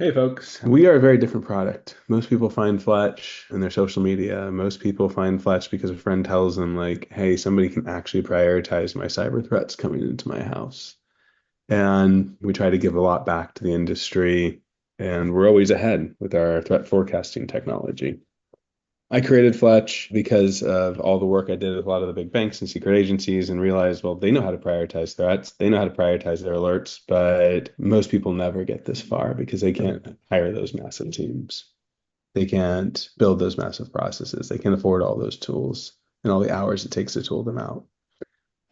Hey folks, we are a very different product. Most people find Fletch in their social media. Most people find Fletch because a friend tells them like, hey, somebody can actually prioritize my cyber threats coming into my house. And we try to give a lot back to the industry, and we're always ahead with our threat forecasting technology. I created Fletch because of all the work I did with a lot of the big banks and secret agencies and realized, well, they know how to prioritize threats. They know how to prioritize their alerts, but most people never get this far because they can't hire those massive teams. They can't build those massive processes. They can't afford all those tools and all the hours it takes to tool them out.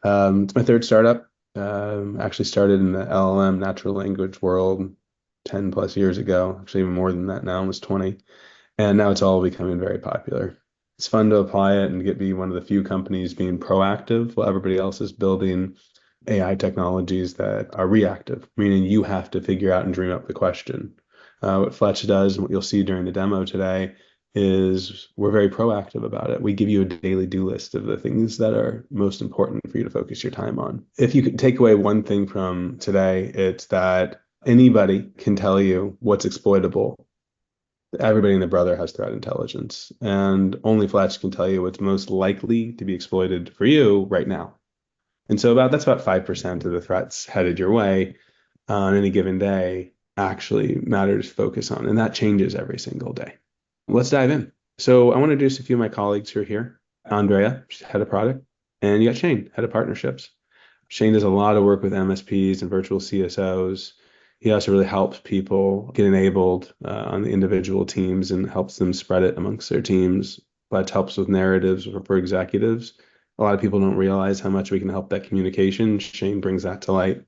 It's my third startup. Actually started in the LLM natural language world 10 plus years ago, actually even more than that now, almost 20. And now it's all becoming very popular. It's fun to apply it and get be one of the few companies being proactive while everybody else is building AI technologies that are reactive, meaning you have to figure out and dream up the question. What Fletch does and what you'll see during the demo today is we're very proactive about it. We give you a daily do list of the things that are most important for you to focus your time on. If you could take away one thing from today, it's that anybody can tell you what's exploitable. Everybody and their brother has threat intelligence, and only Fletch can tell you what's most likely to be exploited for you right now. And so that's about 5% of the threats headed your way on any given day actually matter to focus on. And that changes every single day. Let's dive in. So I want to introduce a few of my colleagues who are here. Andrea, she's head of product, and you got Shane, head of partnerships. Shane does a lot of work with MSPs and virtual CSOs. He also really helps people get enabled on the individual teams and helps them spread it amongst their teams. Fletch helps with narratives for executives. A lot of people don't realize how much we can help that communication. Shane brings that to light.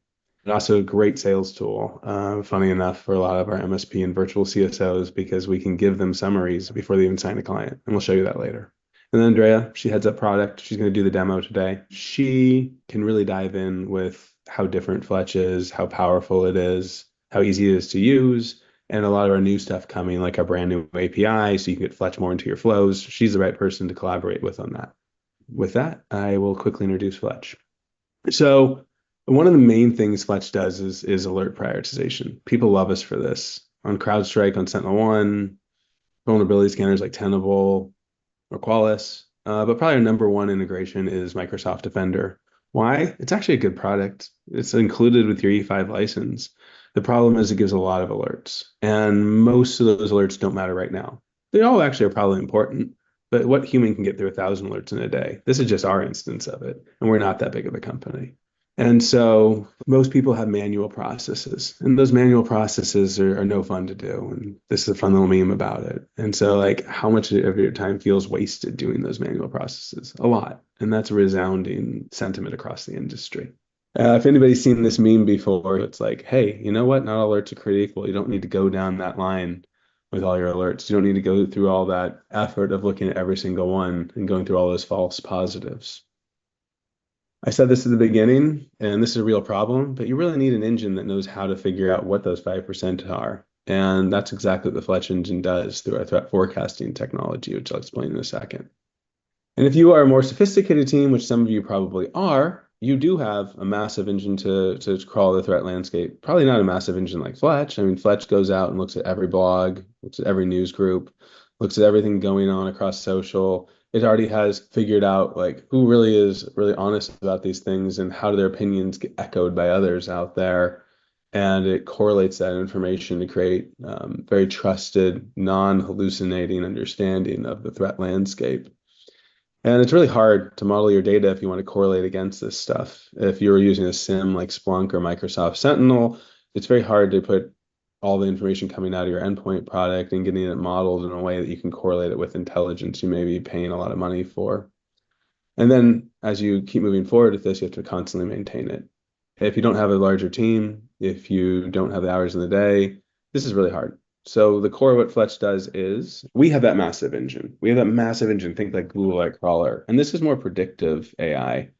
And also a great sales tool, funny enough, for a lot of our MSP and virtual CSOs because we can give them summaries before they even sign a client. And we'll show you that later. And then Andrea, she heads up product. She's going to do the demo today. She can really dive in with how different Fletch is, how powerful it is, how easy it is to use, and a lot of our new stuff coming, like our brand new API, so you can get Fletch more into your flows. She's the right person to collaborate with on that. With that, I will quickly introduce Fletch. So one of the main things Fletch does is alert prioritization. People love us for this. On CrowdStrike, on SentinelOne, vulnerability scanners like Tenable, or Qualys. But probably our number one integration is Microsoft Defender. Why? It's actually a good product. It's included with your E5 license. The problem is it gives a lot of alerts, and most of those alerts don't matter right now. They all actually are probably important, but what human can get through 1,000 alerts in a day? This is just our instance of it, and we're not that big of a company. And so most people have manual processes, and those manual processes are no fun to do. And this is a fun little meme about it. And so, like, how much of your time feels wasted doing those manual processes? A lot. And that's a resounding sentiment across the industry. If anybody's seen this meme before, it's like, hey, you know what? Not all alerts are created equal. You don't need to go down that line with all your alerts. You don't need to go through all that effort of looking at every single one and going through all those false positives. I said this at the beginning, and this is a real problem, but you really need an engine that knows how to figure out what those 5% are. And that's exactly what the Fletch engine does through our threat forecasting technology, which I'll explain in a second. And if you are a more sophisticated team, which some of you probably are, you do have a massive engine to crawl the threat landscape. Probably not a massive engine like Fletch. I mean, Fletch goes out and looks at every blog, looks at every news group, looks at everything going on across social. It already has figured out like who really is really honest about these things and how do their opinions get echoed by others out there. And it correlates that information to create very trusted, non-hallucinating understanding of the threat landscape. And it's really hard to model your data if you want to correlate against this stuff. If you're using a SIM like Splunk or Microsoft Sentinel, it's very hard to put all the information coming out of your endpoint product and getting it modeled in a way that you can correlate it with intelligence you may be paying a lot of money for. And then as you keep moving forward with this, you have to constantly maintain it. If you don't have a larger team, if you don't have the hours in the day, this is really hard. So the core of what Fletch does is we have that massive engine. We have that massive engine, think like Google like crawler. And this is more predictive AI.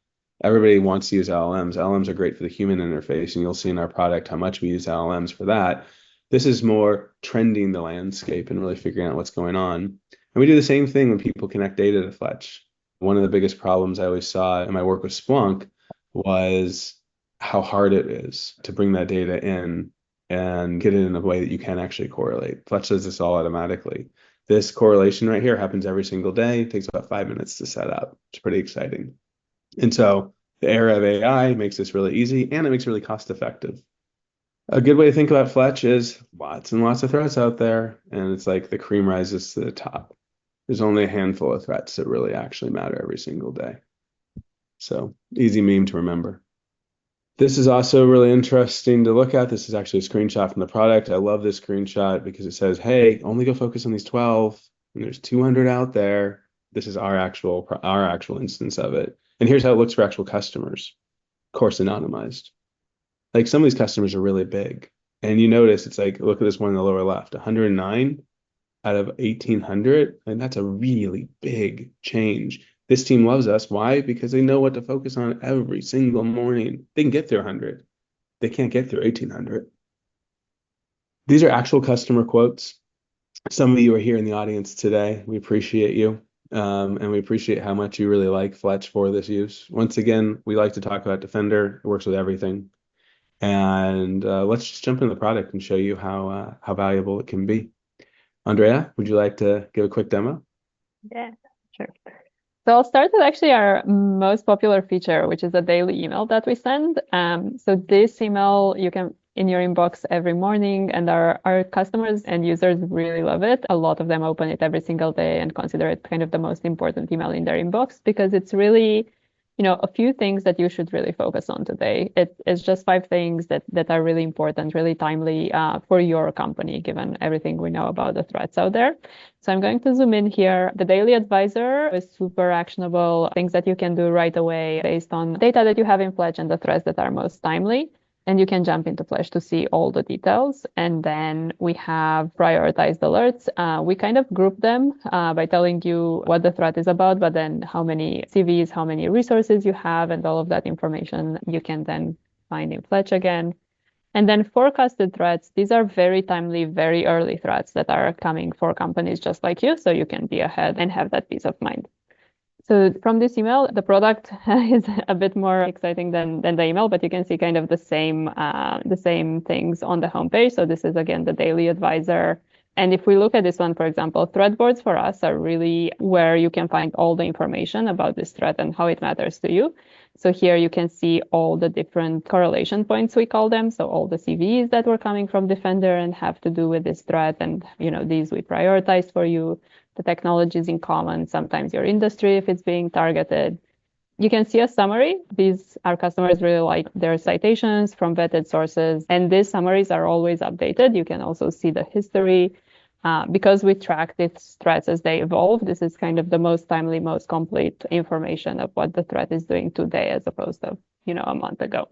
Everybody wants to use LLMs. LLMs are great for the human interface, and you'll see in our product how much we use LLMs for that. This is more trending the landscape and really figuring out what's going on. And we do the same thing when people connect data to Fletch. One of the biggest problems I always saw in my work with Splunk was how hard it is to bring that data in and get it in a way that you can actually correlate. Fletch does this all automatically. This correlation right here happens every single day. It takes about 5 minutes to set up. It's pretty exciting. And so the era of AI makes this really easy, and it makes it really cost effective. A good way to think about Fletch is lots and lots of threats out there, and it's like the cream rises to the top. There's only a handful of threats that really actually matter every single day. So easy meme to remember. This is also really interesting to look at. This is actually a screenshot from the product. I love this screenshot because it says, hey, only go focus on these 12, and there's 200 out there. This is our actual instance of it. And here's how it looks for actual customers. Of course, anonymized. Like some of these customers are really big. And you notice it's like, look at this one in the lower left, 109 out of 1,800. And that's a really big change. This team loves us. Why? Because they know what to focus on every single morning. They can get through 100. They can't get through 1,800. These are actual customer quotes. Some of you are here in the audience today. We appreciate you. And we appreciate how much you really like Fletch for this use. Once again, we like to talk about Defender. It works with everything. And let's just jump into the product and show you how valuable it can be. Andrea, would you like to give a quick demo? Yeah, sure. So I'll start with actually our most popular feature, which is a daily email that we send. So this email you can in your inbox every morning, and our customers and users really love it. A lot of them open it every single day and consider it kind of the most important email in their inbox because it's really, a few things that you should really focus on today. It's just 5 things that are really important, really timely for your company, given everything we know about the threats out there. So I'm going to zoom in here. The Daily Advisor is super actionable, things that you can do right away based on data that you have in Fletch and the threats that are most timely. And you can jump into Fletch to see all the details. And then we have prioritized alerts. We kind of group them by telling you what the threat is about, but then how many CVs, how many resources you have, and all of that information you can then find in Fletch again. And then forecasted threats. These are very timely, very early threats that are coming for companies just like you, so you can be ahead and have that peace of mind. So from this email, the product is a bit more exciting than the email, but you can see kind of the same things on the homepage. So this is again the Daily Advisor. And if we look at this one, for example, threat boards for us are really where you can find all the information about this threat and how it matters to you. So here you can see all the different correlation points, we call them. So all the CVs that were coming from Defender and have to do with this threat. And, these we prioritize for you, the technologies in common, sometimes your industry, if it's being targeted. You can see a summary. Our customers really like their citations from vetted sources, and these summaries are always updated. You can also see the history. Because we track these threats as they evolve, this is kind of the most timely, most complete information of what the threat is doing today as opposed to, a month ago.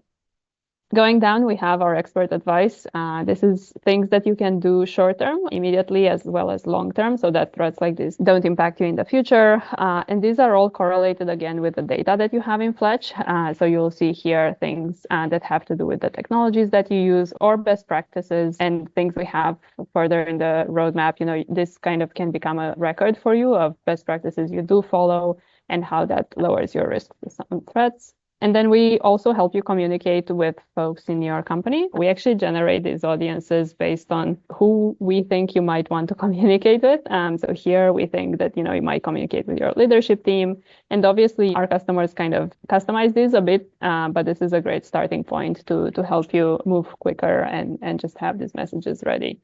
Going down, we have our expert advice. This is things that you can do short term, immediately, as well as long term, so that threats like this don't impact you in the future. And these are all correlated again with the data that you have in Fletch. So you'll see here things that have to do with the technologies that you use or best practices and things we have further in the roadmap. This kind of can become a record for you of best practices you do follow and how that lowers your risk to some threats. And then we also help you communicate with folks in your company. We actually generate these audiences based on who we think you might want to communicate with. So here we think that, you might communicate with your leadership team. And obviously our customers kind of customize this a bit, but this is a great starting point to help you move quicker and just have these messages ready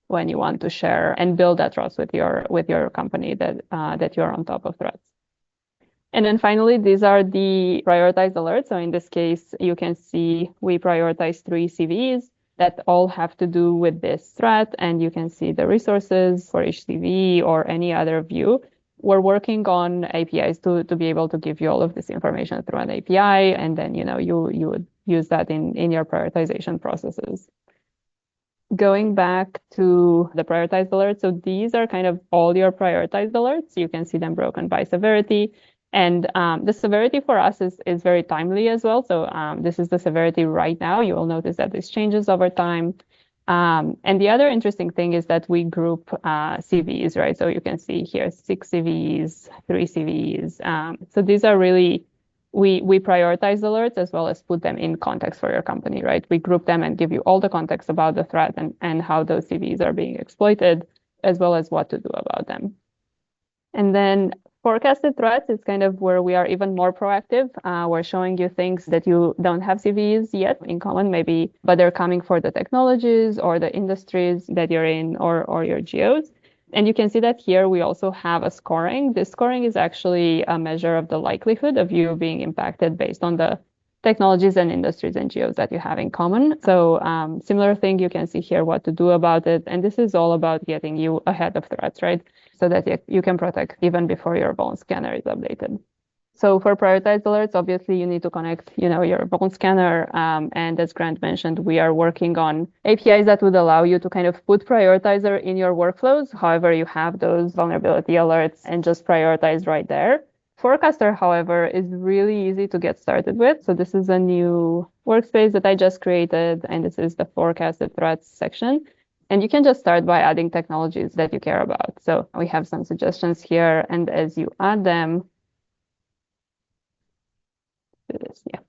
when you want to share and build that trust with your company that you're on top of threats. And then finally, these are the prioritized alerts. So in this case, you can see we prioritize 3 CVs that all have to do with this threat. And you can see the resources for each CV or any other view. We're working on APIs to be able to give you all of this information through an API. And then, you would use that in your prioritization processes. Going back to the prioritized alerts. So these are kind of all your prioritized alerts. You can see them broken by severity. And the severity for us is very timely as well. So this is the severity right now. You will notice that this changes over time. And the other interesting thing is that we group CVs, right? So you can see here 6 CVs, 3 CVs. So these are really we prioritize alerts as well as put them in context for your company, right? We group them and give you all the context about the threat and how those CVs are being exploited, as well as what to do about them. And then forecasted threats is kind of where we are even more proactive. We're showing you things that you don't have CVs yet in common, maybe, but they're coming for the technologies or the industries that you're in or your geos. And you can see that here we also have a scoring. This scoring is actually a measure of the likelihood of you being impacted based on the technologies and industries and geos that you have in common. So similar thing, you can see here what to do about it. And this is all about getting you ahead of threats, right? So that you can protect even before your bone scanner is updated. So for prioritized alerts, obviously you need to connect, your bone scanner. And as Grant mentioned, we are working on APIs that would allow you to kind of put prioritizer in your workflows. However, you have those vulnerability alerts and just prioritize right there. Forecaster, however, is really easy to get started with. So this is a new workspace that I just created, and this is the forecasted threats section. And you can just start by adding technologies that you care about. So we have some suggestions here, and as you add them, do this, yeah.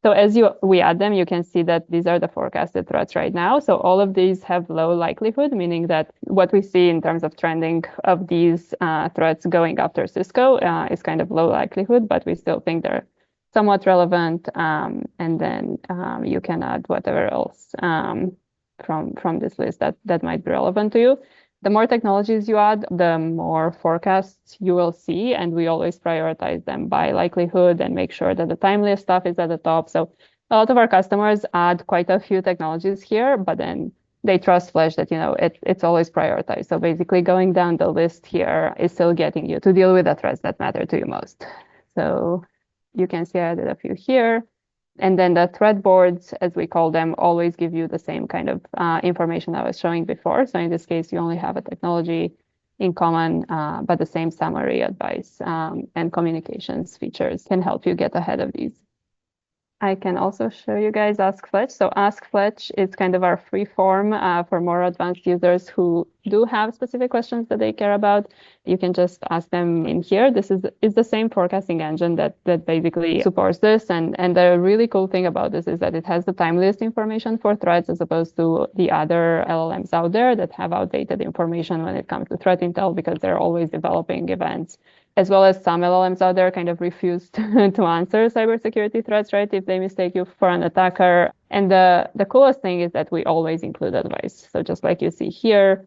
So as we add them, you can see that these are the forecasted threats right now. So all of these have low likelihood, meaning that what we see in terms of trending of these threats going after Cisco is kind of low likelihood, but we still think they're somewhat relevant. And then you can add whatever else from this list that might be relevant to you. The more technologies you add, the more forecasts you will see, and we always prioritize them by likelihood and make sure that the timeliest stuff is at the top. So a lot of our customers add quite a few technologies here, but then they trust Fletch that it's always prioritized. So basically going down the list here is still getting you to deal with the threats that matter to you most. So you can see I added a few here. And then the threat boards, as we call them, always give you the same kind of information I was showing before. So in this case, you only have a technology in common, but the same summary, advice, and communications features can help you get ahead of these. I can also show you guys Ask Fletch. So Ask Fletch is kind of our free form for more advanced users who do have specific questions that they care about. You can just ask them in here. This is the same forecasting engine that basically supports this. And the really cool thing about this is that it has the timeliest information for threats as opposed to the other LLMs out there that have outdated information when it comes to threat intel because they're always developing events, as well as some LLMs out there kind of refuse to answer cybersecurity threats, right? If they mistake you for an attacker. And the coolest thing is that we always include advice. So just like you see here,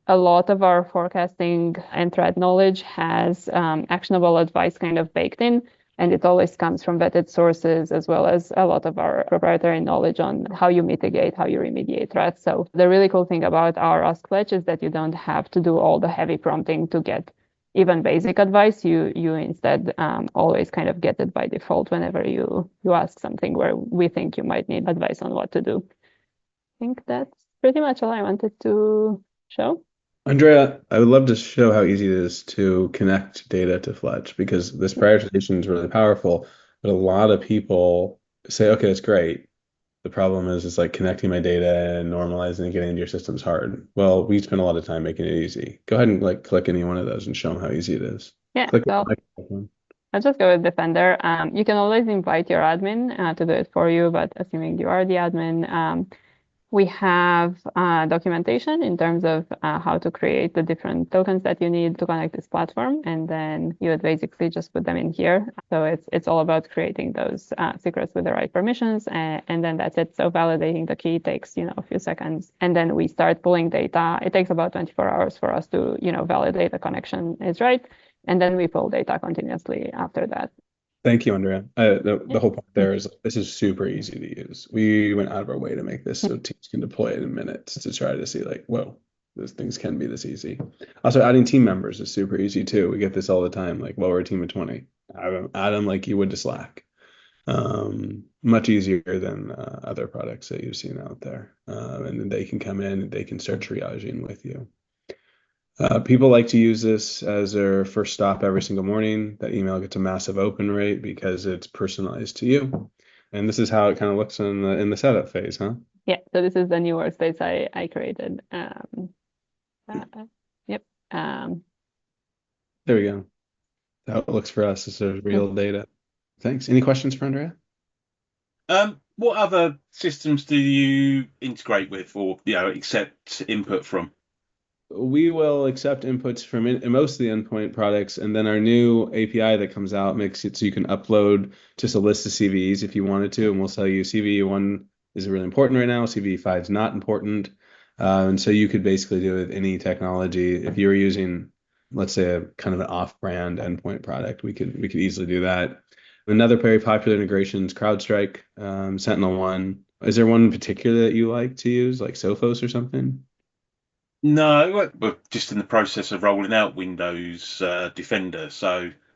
a lot of our forecasting and threat knowledge has actionable advice kind of baked in. And it always comes from vetted sources, as well as a lot of our proprietary knowledge on how you mitigate, how you remediate threats. So the really cool thing about our Ask Fletch is that you don't have to do all the heavy prompting to get even basic advice. You instead always kind of get it by default whenever you ask something where we think you might need advice on what to do. I think that's pretty much all I wanted to show. Andrea, I would love to show how easy it is to connect data to Fletch because this prioritization is really powerful, but a lot of people say, okay, it's great. The problem is it's like connecting my data and normalizing and getting into your system is hard. Well, we spend a lot of time making it easy. Go ahead and like click any one of those and show them how easy it is. Yeah, Click so one. I'll just go with Defender. You can always invite your admin to do it for you, but assuming you are the admin, we have documentation in terms of how to create the different tokens that you need to connect this platform, and then you would basically just put them in here. So it's all about creating those secrets with the right permissions, and then that's it. So validating the key takes a few seconds, and then we start pulling data. It takes about 24 hours for us to validate the connection is right, and then we pull data continuously after that. Thank you, Andrea. The Yeah. whole point there is this is super easy to use. We went out of our way to make this so teams can deploy it in minutes to try to see like, whoa, these things can be this easy. Also, adding team members is super easy too. We get this all the time. Like, well, we're a team of 20. Add them like you would to Slack. Much easier than other products that you've seen out there. And then they can come in and they can start triaging with you. People like to use this as their first stop every single morning. That email gets a massive open rate because it's personalized to you. And this is how it kind of looks in the setup phase, huh? Yeah, so this is the new workspace I created. Yep. There we go. How it looks for us is sort of real data. Thanks. Any questions for Andrea? What other systems do you integrate with, or accept input from? We will accept inputs from most of the endpoint products, and then our new API that comes out makes it so you can upload just a list of CVEs if you wanted to, and we'll tell you CVE1 is really important right now, CVE5 is not important. And so you could basically do it with any technology. If you were using, let's say, a kind of an off-brand endpoint product, we could easily do that. Another very popular integration is CrowdStrike, Sentinel-1. Is there one in particular that you like to use, like Sophos or something? No, we're just in the process of rolling out Windows Defender.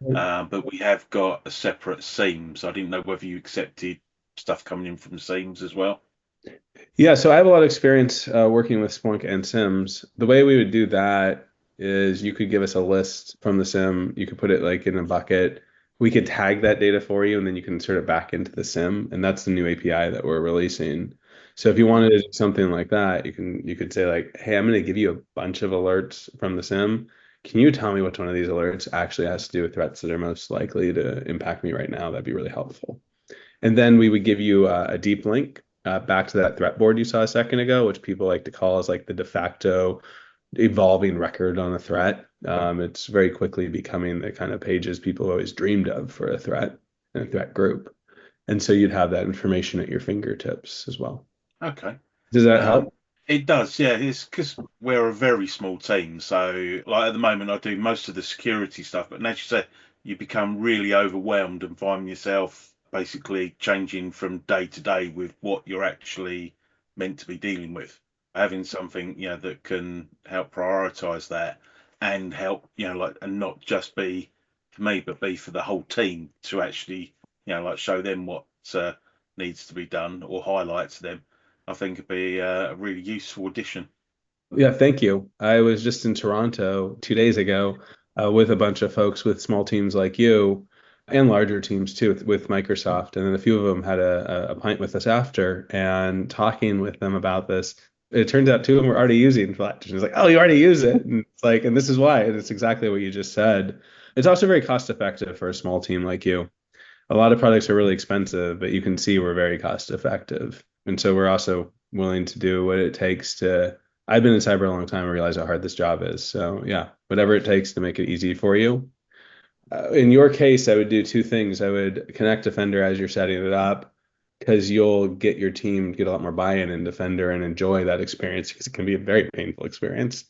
But we have got a separate seams. I didn't know whether you accepted stuff coming in from seams as well. Yeah, so I have a lot of experience working with Splunk and SIMs. The way we would do that is you could give us a list from the SIM. You could put it like in a bucket. We could tag that data for you, and then you can insert it back into the SIM. And that's the new API that we're releasing. So if you wanted to do something like that, you could say like, "Hey, I'm going to give you a bunch of alerts from the SIM. Can you tell me which one of these alerts actually has to do with threats that are most likely to impact me right now? That'd be really helpful." And then we would give you a deep link back to that threat board you saw a second ago, which people like to call as like the de facto evolving record on a threat. It's very quickly becoming the kind of pages people always dreamed of for a threat and a threat group. And so you'd have that information at your fingertips as well. Okay. Does that Um, help? it does, yeah. It's because we're a very small team. So, like at the moment, I do most of the security stuff. But as you say, you become really overwhelmed and find yourself basically changing from day to day with what you're actually meant to be dealing with. Having something, that can help prioritize that and help, like, and not just be for me, but be for the whole team to actually, like show them what needs to be done or highlight to them. I think it'd be a really useful addition. Yeah, thank you. I was just in Toronto 2 days ago with a bunch of folks with small teams like you and larger teams too with Microsoft. And then a few of them had a pint with us after and talking with them about this. It turns out two of them were already using Fletch. And it's like, oh, you already use it. And it's like, and this is why. And it's exactly what you just said. It's also very cost effective for a small team like you. A lot of products are really expensive, but you can see we're very cost effective. And so we're also willing to do what it takes to. I've been in cyber a long time and realize how hard this job is. So yeah, whatever it takes to make it easy for you. In your case, I would do two things. I would connect Defender as you're setting it up because you'll get your team get a lot more buy-in in Defender and enjoy that experience because it can be a very painful experience.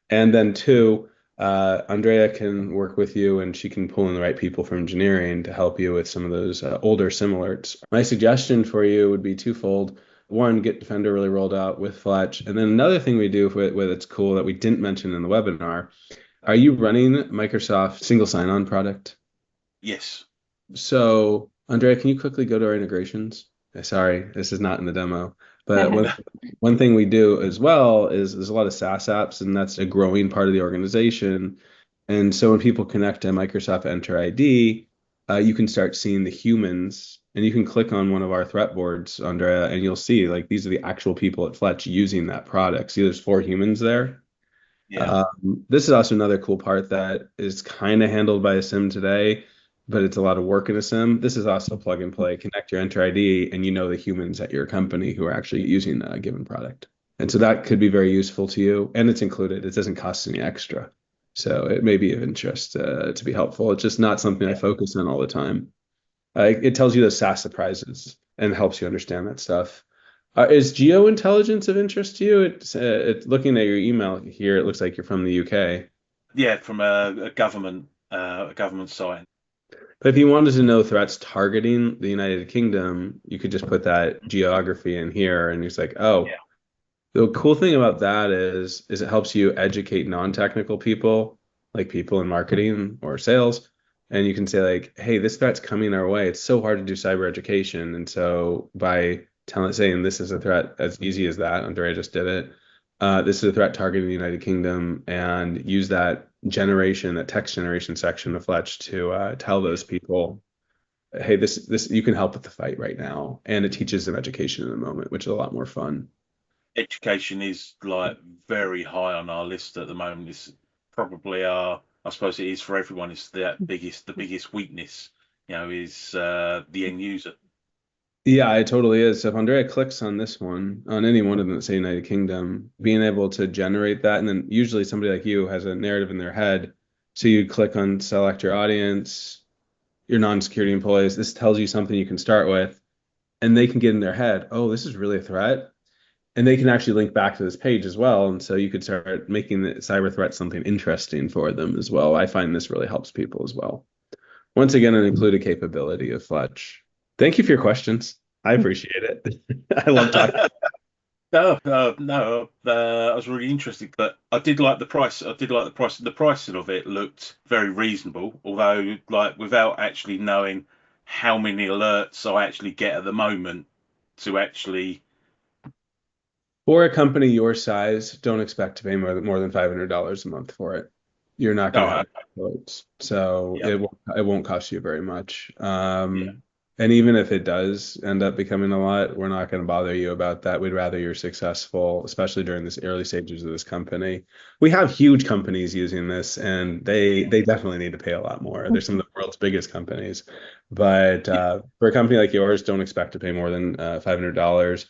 And then two, Andrea can work with you and she can pull in the right people from engineering to help you with some of those older sim alerts. My suggestion for you would be twofold. One, get Defender really rolled out with Fletch. And then another thing we do with it's cool that we didn't mention in the webinar. Are you running Microsoft single sign-on product? Yes. So, Andrea, can you quickly go to our integrations? Sorry, this is not in the demo. But one thing we do as well is there's a lot of SaaS apps, and that's a growing part of the organization. And so when people connect to Microsoft Enter ID, you can start seeing the humans, and you can click on one of our threat boards, Andrea, and you'll see like these are the actual people at Fletch using that product. See, there's 4 humans there. Yeah. This is also another cool part that is kind of handled by a SIM today, but it's a lot of work in a SIM. This is also plug and play. Connect your Enter ID, and you know the humans at your company who are actually using a given product. And so that could be very useful to you, and it's included. It doesn't cost any extra. So it may be of interest to be helpful. It's just not something I focus on all the time. It tells you the SaaS surprises and helps you understand that stuff. Is geo intelligence of interest to you? It's looking at your email here. It looks like you're from the UK. Yeah, from a government site. But if you wanted to know threats targeting the United Kingdom, you could just put that geography in here, and it's like, oh, Yeah. the cool thing about that is it helps you educate non-technical people, like people in marketing or sales, and you can say like, hey, this threat's coming our way. It's so hard to do cyber education, and so by saying this is a threat as easy as that, Andrea just did it. This is a threat targeting the United Kingdom, and use that text generation section of Fletch to tell those people, hey, this you can help with the fight right now, and it teaches them education in the moment, which is a lot more fun. Education is like very high on our list at the moment. It's probably I suppose it is for everyone. It's the biggest weakness is the end user. Yeah, it totally is. So if Andrea clicks on this one, on any one of them that say United Kingdom, being able to generate that, and then usually somebody like you has a narrative in their head. So you click on select your audience, your non-security employees. This tells you something you can start with, and they can get in their head, oh, this is really a threat. And they can actually link back to this page as well. And so you could start making the cyber threat something interesting for them as well. I find this really helps people as well. Once again, an included capability of Fletch. Thank you for your questions. I appreciate it. I love talking. No, no. I was really interested, but I did like the price. I did like the price. The pricing of it looked very reasonable, although like without actually knowing how many alerts I actually get at the moment to actually. For a company your size, don't expect to pay more than $500 a month for it. You're not going to Oh, have quotes, so yeah, it won't cost you very much. yeah, And even if it does end up becoming a lot, we're not going to bother you about that. We'd rather you're successful, especially during this early stages of this company. We have huge companies using this, and they definitely need to pay a lot more. They're some of the world's biggest companies, but yeah, for a company like yours, don't expect to pay more than $500.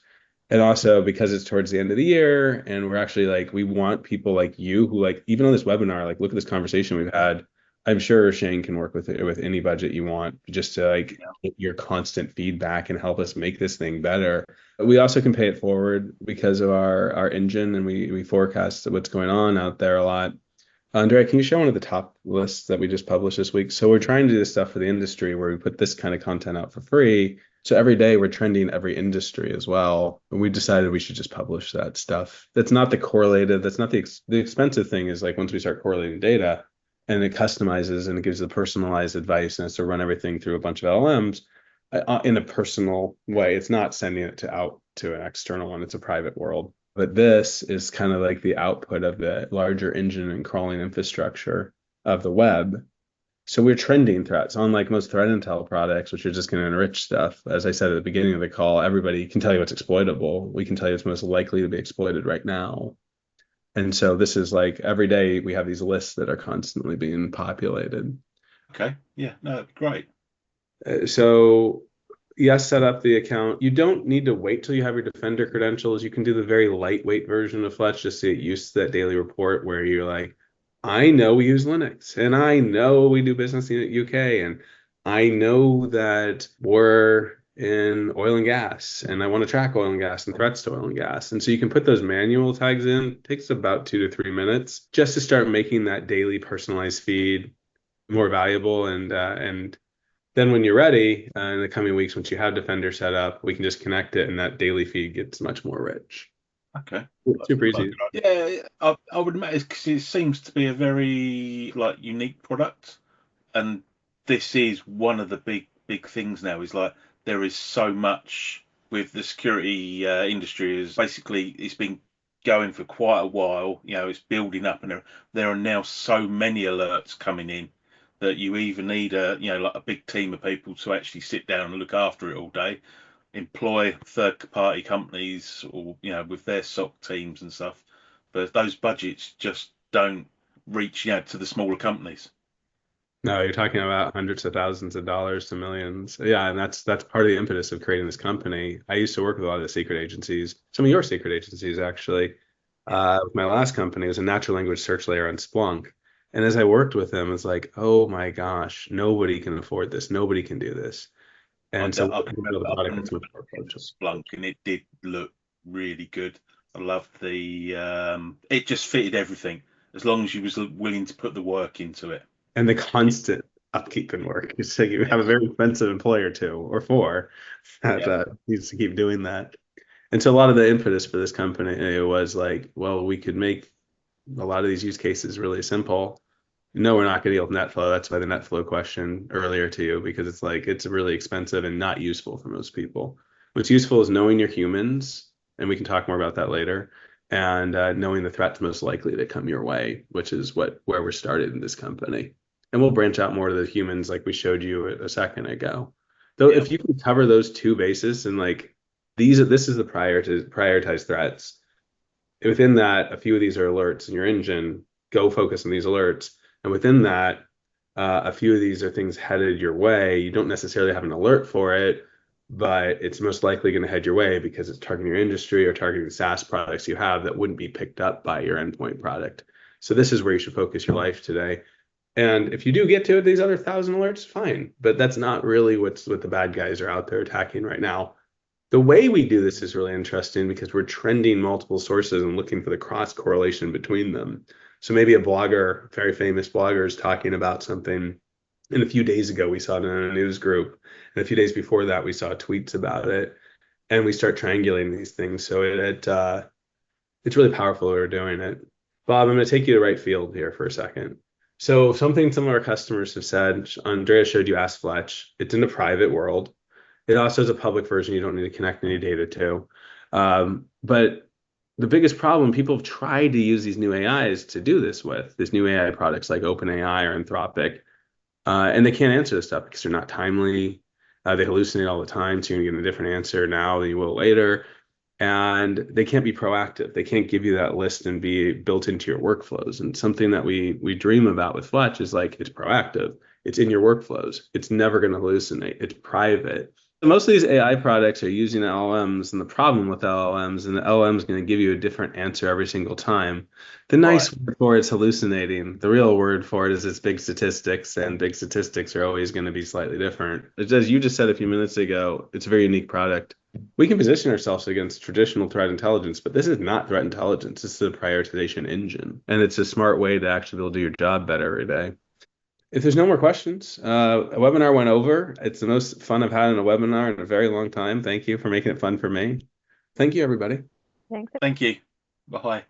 And also because it's towards the end of the year, and we're actually like, we want people like you who like, even on this webinar, like look at this conversation we've had. I'm sure Shane can work with it with any budget you want, just to like yeah. get your constant feedback and help us make this thing better. We also can pay it forward because of our engine, and we forecast what's going on out there a lot. Andrea, can you share one of the top lists that we just published this week? So we're trying to do this stuff for the industry where we put this kind of content out for free. So every day we're trending every industry as well. And we decided we should just publish that stuff. That's not the correlated, that's not the expensive thing is like once we start correlating data and it customizes and it gives the personalized advice and it's to run everything through a bunch of LLMs in a personal way. It's not sending it out to an external one. It's a private world. But this is kind of like the output of the larger engine and crawling infrastructure of the web. So we're trending threats, unlike most threat intel products, which are just going to enrich stuff. As I said at the beginning of the call, everybody can tell you what's exploitable. We can tell you what's most likely to be exploited right now. And so this is like every day we have these lists that are constantly being populated. Okay, yeah, no, great. So yes, set up the account. You don't need to wait till you have your Defender credentials. You can do the very lightweight version of Fletch just to get used to that daily report where you're like, I know we use Linux and I know we do business in the UK and I know that we're in oil and gas and I want to track oil and gas and threats to oil and gas. And so you can put those manual tags in. It takes about 2 to 3 minutes just to start making that daily personalized feed more valuable and then when you're ready in the coming weeks, once you have Defender set up, we can just connect it and that daily feed gets much more rich. Okay. Super easy. Yeah, I would imagine because it seems to be a very like unique product, and this is one of the big things now. Is like there is so much with the security industry. Is basically it's been going for quite a while. It's building up, and there are now so many alerts coming in that you either need like a big team of people to actually sit down and look after it all day, employ third party companies or with their SOC teams and stuff, but those budgets just don't reach to the smaller companies. No, you're talking about hundreds of thousands of dollars to millions. Yeah, and that's part of the impetus of creating this company. I used to work with a lot of the secret agencies, some of your secret agencies actually. With my last company, it was a natural language search layer on Splunk. And as I worked with them, it's like, oh my gosh, nobody can afford this. Nobody can do this. And so I we can can build remember, a I product can that's much remember more looking at approachable. Splunk, and it did look really good. I loved the it just fitted everything as long as you was willing to put the work into it. And the constant upkeep and work. So you Yeah, have a very expensive employer two or four that yeah, needs to keep doing that. And so a lot of the impetus for this company was like, well, we could make a lot of these use cases really simple. No, we're not going to deal with NetFlow. That's why the NetFlow question earlier to you, because it's like it's really expensive and not useful for most people. What's useful is knowing your humans, and we can talk more about that later, and knowing the threats most likely to come your way, which is where we're started in this company. And we'll branch out more to the humans, like we showed you a second ago. Though, yeah. if you can cover those two bases and like this is the prioritized threats. Within that, a few of these are alerts in your engine. Go focus on these alerts, and within that, A few of these are things headed your way. You don't necessarily have an alert for it, but it's most likely going to head your way because it's targeting your industry or targeting the SaaS products you have that wouldn't be picked up by your endpoint product. So this is where you should focus your life today. And if you do get to these other 1,000 alerts, fine. But that's not really what the bad guys are out there attacking right now. The way we do this is really interesting because we're trending multiple sources and looking for the cross correlation between them. So maybe a blogger, very famous blogger, is talking about something, and a few days ago we saw it in a news group, and a few days before that we saw tweets about it, and we start triangulating these things. So it's really powerful that we're doing it. Bob, I'm going to take you to right field here for a second. So something some of our customers have said, Andrea showed you Ask Fletch. It's in the private world. It also has a public version you don't need to connect any data to. But the biggest problem, people have tried to use these new AIs to do this with, these new AI products like OpenAI or Anthropic, and they can't answer this stuff because they're not timely. They hallucinate all the time, so you're going to get a different answer now than you will later. And they can't be proactive. They can't give you that list and be built into your workflows. And something that we dream about with Fletch is like it's proactive. It's in your workflows. It's never going to hallucinate. It's private. Most of these AI products are using LLMs, and the problem with LLMs, and the LLM is going to give you a different answer every single time. The nice word for it's hallucinating. The real word for it is it's big statistics, and big statistics are always going to be slightly different. As you just said a few minutes ago, it's a very unique product. We can position ourselves against traditional threat intelligence, but this is not threat intelligence. This is a prioritization engine, and it's a smart way to actually be able to do your job better every day. If there's no more questions, a webinar went over. It's the most fun I've had in a webinar in a very long time. Thank you for making it fun for me. Thank you, everybody. Thanks. Thank you. Bye.